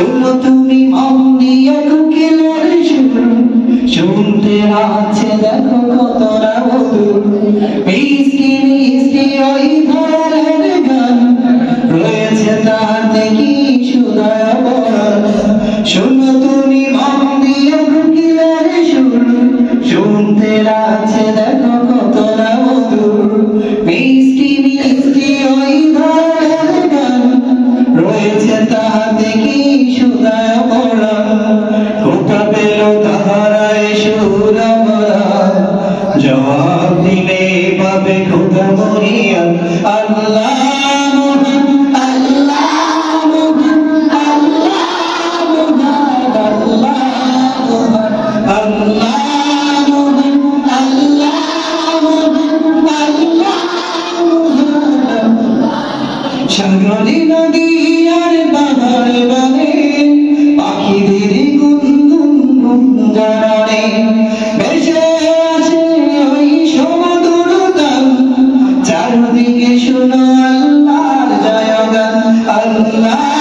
শোনো তুমি মন দিয়ে কোকিলের সুর, শুনতে আছে দেখো কত না মধুর। মিষ্টি মিষ্টি ওই ধারের গান, রয়েছে তাতে কি সুদয় বল। শোনো তুমি মন দিয়ে কোকিলের সুর, শুনতে আছে দেখো কত না মধুর। মিষ্টি মিষ্টি ওই ধারের গান, রয়েছে তাতে কি সুদয় বল। কোথা পেল তাহারায় সুর ভরা, জবাব দিলে পাবে খোদা মরিয়া। আল্লাহ মহান, আল্লাহ মহান, আল্লাহ মহান, আল্লাহ মহান, আল্লাহ মহান, আল্লাহ মহান, আল্লাহ মহান। সাগরে নদী আর পাহাড়ে বনে, পাখিদের গুনগুন গুঞ্জরণে ভেসে আছে ওই সমুদ্র গান। চারদিকে শোনো আল্লাহর জয়গান। আল্লাহ